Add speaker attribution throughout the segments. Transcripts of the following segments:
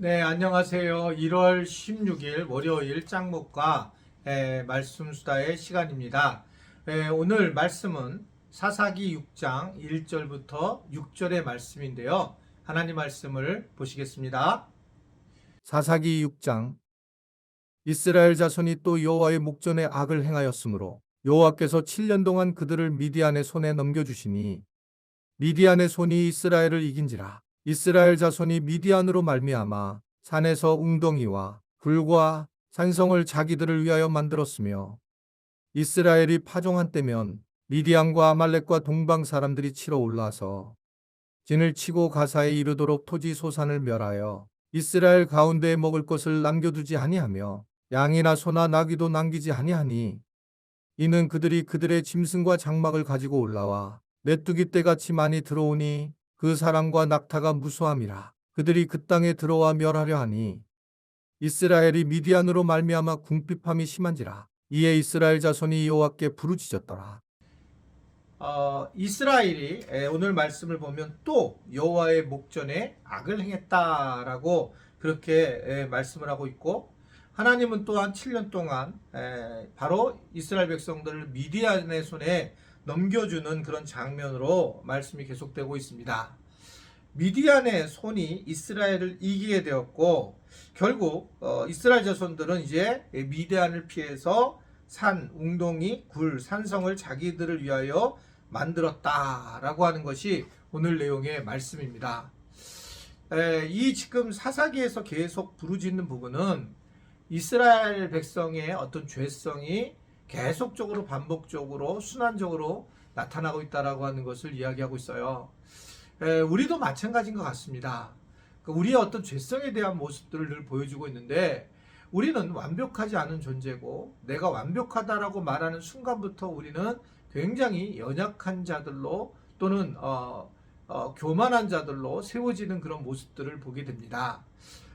Speaker 1: 네, 안녕하세요. 1월 16일 월요일 짱목과 말씀 수다의 시간입니다. 오늘 말씀은 사사기 6장 1절부터 6절의 말씀인데요. 하나님 말씀을 보시겠습니다. 사사기 6장. 이스라엘 자손이 또 여호와의 목전에 악을 행하였으므로 여호와께서 7년 동안 그들을 미디안의 손에 넘겨주시니 미디안의 손이 이스라엘을 이긴지라. 이스라엘 자손이 미디안으로 말미암아 산에서 웅덩이와 굴과 산성을 자기들을 위하여 만들었으며 이스라엘이 파종한 때면 미디안과 아말렉과 동방 사람들이 치러 올라서 진을 치고 가사에 이르도록 토지 소산을 멸하여 이스라엘 가운데에 먹을 것을 남겨두지 아니하며 양이나 소나 나귀도 남기지 아니하니 이는 그들이 그들의 짐승과 장막을 가지고 올라와 메뚜기 떼같이 많이 들어오니 그 사람과 낙타가 무수함이라. 그들이 그 땅에 들어와 멸하려 하니 이스라엘이 미디안으로 말미암아 궁핍함이 심한지라. 이에 이스라엘 자손이 여호와께 부르짖었더라. 이스라엘이 오늘 말씀을 보면 또 여호와의 목전에 악을 행했다라고 그렇게 말씀을 하고 있고, 하나님은 또한 7년 동안 바로 이스라엘 백성들을 미디안의 손에 넘겨주는 그런 장면으로 말씀이 계속되고 있습니다. 미디안의 손이 이스라엘을 이기게 되었고, 결국 이스라엘 자손들은 이제 미디안을 피해서 산, 웅덩이, 굴, 산성을 자기들을 위하여 만들었다라고 하는 것이 오늘 내용의 말씀입니다. 이 지금 사사기에서 계속 부르짖는 부분은 이스라엘 백성의 어떤 죄성이 계속적으로 반복적으로 순환적으로 나타나고 있다라고 하는 것을 이야기하고 있어요. 우리도 마찬가지인 것 같습니다. 우리의 어떤 죄성에 대한 모습들을 늘 보여주고 있는데, 우리는 완벽하지 않은 존재고 내가 완벽하다라고 말하는 순간부터 우리는 굉장히 연약한 자들로 또는 교만한 자들로 세워지는 그런 모습들을 보게 됩니다.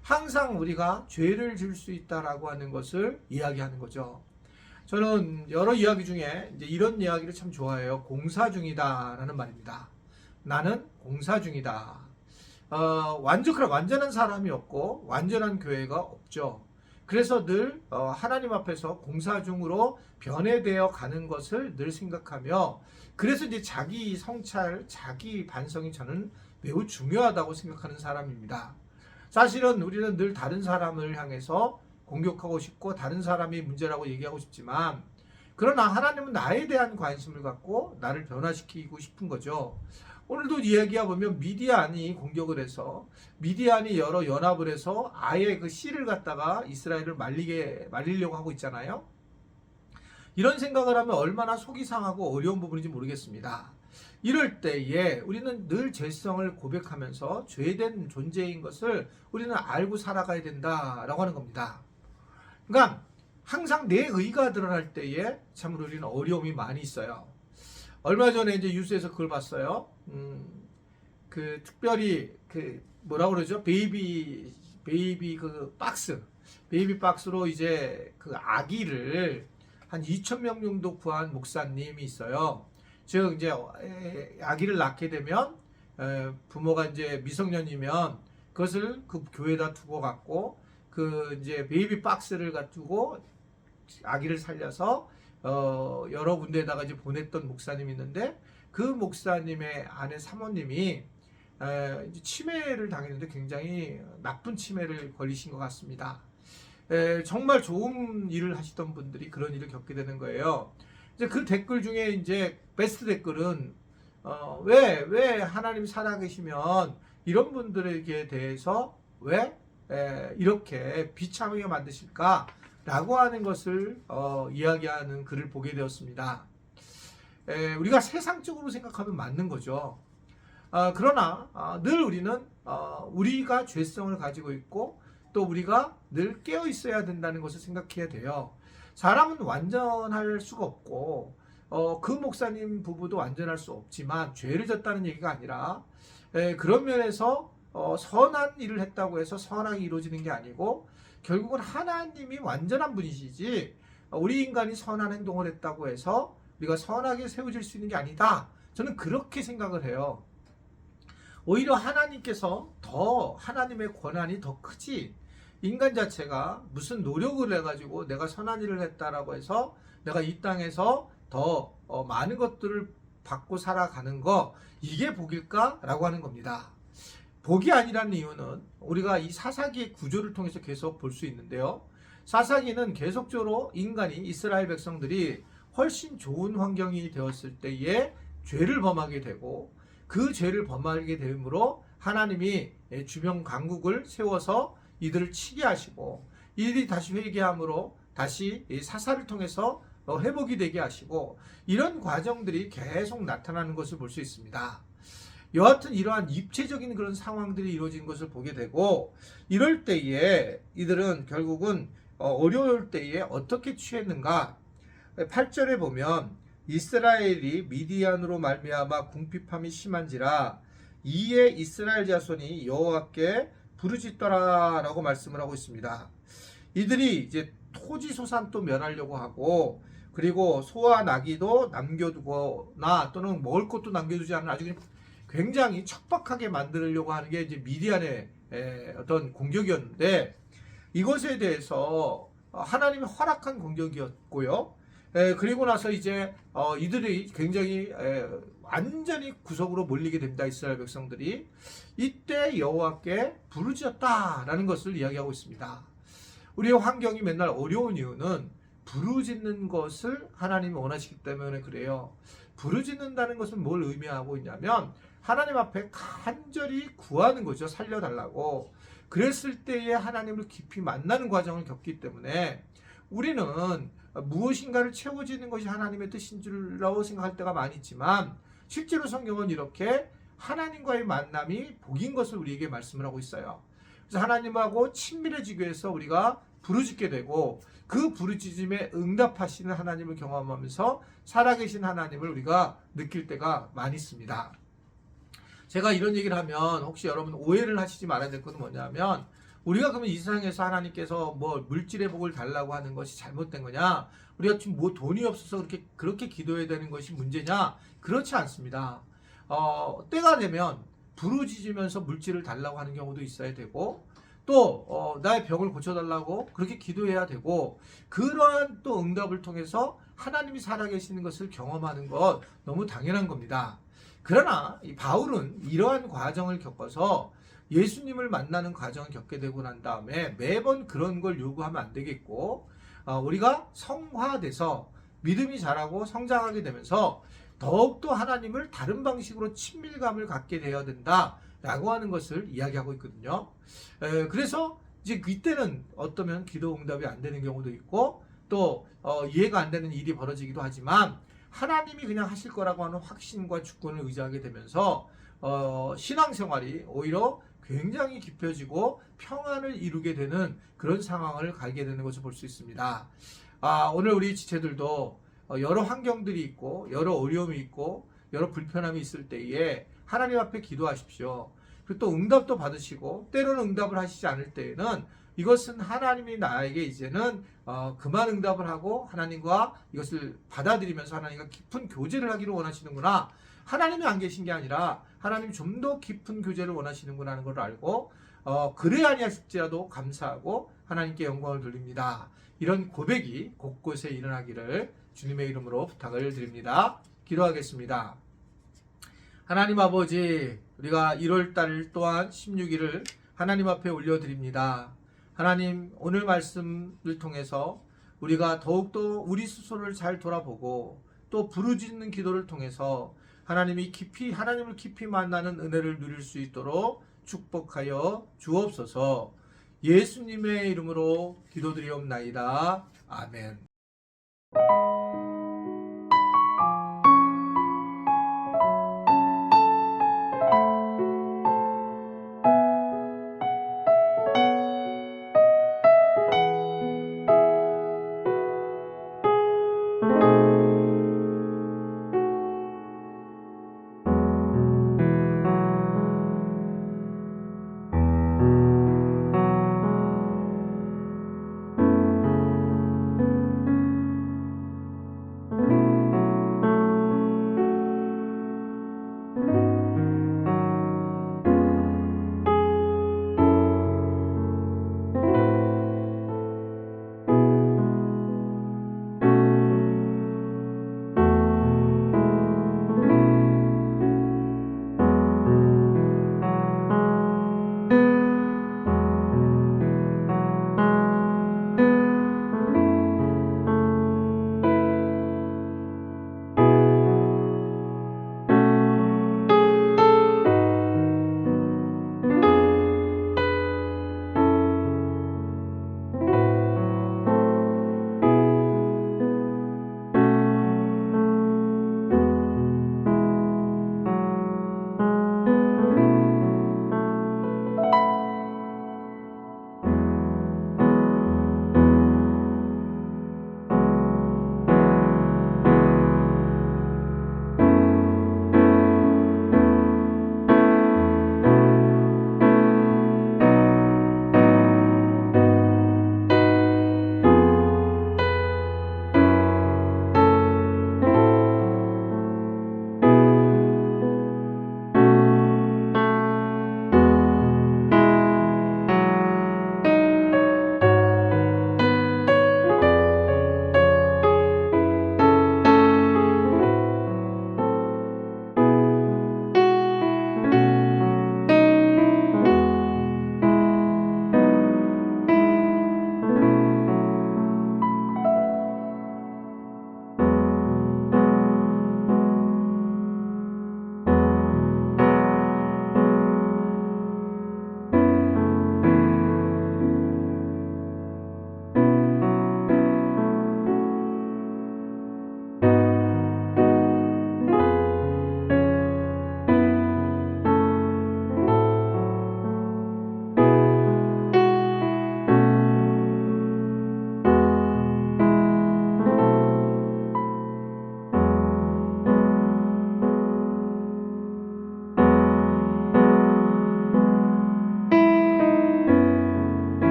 Speaker 1: 항상 우리가 죄를 지을 수 있다라고 하는 것을 이야기하는 거죠. 저는 여러 이야기 중에 이제 이런 이야기를 참 좋아해요. 공사 중이다라는 말입니다. 나는 공사 중이다. 완전한 사람이 없고 완전한 교회가 없죠. 그래서 늘 하나님 앞에서 공사 중으로 변해되어 가는 것을 늘 생각하며, 그래서 이제 자기 성찰, 자기 반성이 저는 매우 중요하다고 생각하는 사람입니다. 사실은 우리는 늘 다른 사람을 향해서 공격하고 싶고 다른 사람이 문제라고 얘기하고 싶지만, 그러나 하나님은 나에 대한 관심을 갖고 나를 변화시키고 싶은 거죠. 오늘도 이야기해 보면 미디안이 공격을 해서 미디안이 여러 연합을 해서 아예 그 씨를 갖다가 이스라엘을 말리려고 하고 있잖아요. 이런 생각을 하면 얼마나 속이 상하고 어려운 부분인지 모르겠습니다. 이럴 때에 우리는 늘 죄성을 고백하면서 죄된 존재인 것을 우리는 알고 살아가야 된다라고 하는 겁니다. 그러니까 항상 내 의가 드러날 때에 참으로 우리는 어려움이 많이 있어요. 얼마 전에 이제 뉴스에서 그걸 봤어요. 그 특별히 그 뭐라 그러죠? 베이비 박스로 이제 그 아기를 한 2,000명 정도 구한 목사님이 있어요. 즉 이제 아기를 낳게 되면 부모가 이제 미성년이면 그것을 그 교회에다 두고 갔고, 그 이제 베이비 박스를 가지고 아기를 살려서 여러 군데에다가 이제 보냈던 목사님이 있는데, 그 목사님의 아내 사모님이 이제 치매를 당했는데 굉장히 나쁜 치매를 걸리신 것 같습니다. 정말 좋은 일을 하시던 분들이 그런 일을 겪게 되는 거예요. 이제 그 댓글 중에 이제 베스트 댓글은 왜 하나님 살아계시면 이런 분들에게 대해서 왜 이렇게 비참하게 만드실까? 라고 하는 것을 이야기하는 글을 보게 되었습니다. 우리가 세상적으로 생각하면 맞는 거죠. 그러나 늘 우리는 우리가 죄성을 가지고 있고 또 우리가 늘 깨어 있어야 된다는 것을 생각해야 돼요. 사람은 완전할 수가 없고 그 목사님 부부도 완전할 수 없지만 죄를 졌다는 얘기가 아니라 그런 면에서 선한 일을 했다고 해서 선하게 이루어지는 게 아니고, 결국은 하나님이 완전한 분이시지 우리 인간이 선한 행동을 했다고 해서 우리가 선하게 세워질 수 있는 게 아니다. 저는 그렇게 생각을 해요. 오히려 하나님께서 더 하나님의 권한이 더 크지. 인간 자체가 무슨 노력을 해가지고 내가 선한 일을 했다라고 해서 내가 이 땅에서 더 많은 것들을 받고 살아가는 거, 이게 복일까라고 하는 겁니다. 복이 아니라는 이유는 우리가 이 사사기의 구조를 통해서 계속 볼 수 있는데요. 사사기는 계속적으로 인간이, 이스라엘 백성들이 훨씬 좋은 환경이 되었을 때에 죄를 범하게 되고, 그 죄를 범하게 됨으로 하나님이 주변 강국을 세워서 이들을 치게 하시고, 이들이 다시 회개함으로 다시 사사를 통해서 회복이 되게 하시고, 이런 과정들이 계속 나타나는 것을 볼 수 있습니다. 여하튼 이러한 입체적인 그런 상황들이 이루어진 것을 보게 되고, 이럴 때에 이들은 결국은 어려울 때에 어떻게 취했는가. 8절에 보면 이스라엘이 미디안으로 말미암아 궁핍함이 심한지라 이에 이스라엘 자손이 여호와께 부르짖더라라고 말씀을 하고 있습니다. 이들이 이제 토지 소산도 멸하려고 하고, 그리고 소와 나귀도 남겨두거나 또는 먹을 것도 남겨두지 않은 아주 굉장히 척박하게 만들려고 하는 게 이제 미디안의 어떤 공격이었는데, 이것에 대해서 하나님이 허락한 공격이었고요. 그리고 나서 이제 이들이 굉장히 완전히 구석으로 몰리게 됩니다. 이스라엘 백성들이. 이때 여호와께 부르짖었다라는 것을 이야기하고 있습니다. 우리의 환경이 맨날 어려운 이유는 부르짖는 것을 하나님이 원하시기 때문에 그래요. 부르짖는다는 것은 뭘 의미하고 있냐면 하나님 앞에 간절히 구하는 거죠. 살려달라고. 그랬을 때에 하나님을 깊이 만나는 과정을 겪기 때문에 우리는 무엇인가를 채워지는 것이 하나님의 뜻인 줄로 생각할 때가 많이 있지만, 실제로 성경은 이렇게 하나님과의 만남이 복인 것을 우리에게 말씀을 하고 있어요. 그래서 하나님하고 친밀해지기 위해서 우리가 부르짖게 되고, 그 부르짖음에 응답하시는 하나님을 경험하면서 살아계신 하나님을 우리가 느낄 때가 많이 있습니다. 제가 이런 얘기를 하면 혹시 여러분 오해를 하시지 말아야 될 것은 뭐냐면, 우리가 그러면 이 세상에서 하나님께서 뭐 물질의 복을 달라고 하는 것이 잘못된 거냐, 우리가 지금 뭐 돈이 없어서 그렇게 기도해야 되는 것이 문제냐, 그렇지 않습니다. 때가 되면 부르짖으면서 물질을 달라고 하는 경우도 있어야 되고, 또 나의 병을 고쳐달라고 그렇게 기도해야 되고, 그러한 또 응답을 통해서 하나님이 살아계시는 것을 경험하는 것 너무 당연한 겁니다. 그러나 이 바울은 이러한 과정을 겪어서 예수님을 만나는 과정을 겪게 되고 난 다음에 매번 그런 걸 요구하면 안 되겠고, 우리가 성화돼서 믿음이 자라고 성장하게 되면서 더욱더 하나님을 다른 방식으로 친밀감을 갖게 되어야 된다라고 하는 것을 이야기하고 있거든요. 그래서 이제 이때는 어떠면 기도 응답이 안 되는 경우도 있고, 또 이해가 안 되는 일이 벌어지기도 하지만 하나님이 그냥 하실 거라고 하는 확신과 주권을 의지하게 되면서 신앙생활이 오히려 굉장히 깊어지고 평안을 이루게 되는 그런 상황을 가게 되는 것을 볼 수 있습니다. 오늘 우리 지체들도 여러 환경들이 있고 여러 어려움이 있고 여러 불편함이 있을 때에 하나님 앞에 기도하십시오. 그리고 또 응답도 받으시고, 때로는 응답을 하시지 않을 때에는 이것은 하나님이 나에게 이제는 그만 응답을 하고 하나님과 이것을 받아들이면서 하나님과 깊은 교제를 하기를 원하시는구나, 하나님이 안 계신 게 아니라 하나님이 좀 더 깊은 교제를 원하시는구나 하는 걸 알고, 그래야 아니할지라도 감사하고 하나님께 영광을 돌립니다. 이런 고백이 곳곳에 일어나기를 주님의 이름으로 부탁을 드립니다. 기도하겠습니다. 하나님 아버지, 우리가 1월달 또한 16일을 하나님 앞에 올려드립니다. 하나님, 오늘 말씀을 통해서 우리가 더욱더 우리 스스로를 잘 돌아보고, 또 부르짖는 기도를 통해서 하나님을 깊이 만나는 은혜를 누릴 수 있도록 축복하여 주옵소서. 예수님의 이름으로 기도드리옵나이다. 아멘.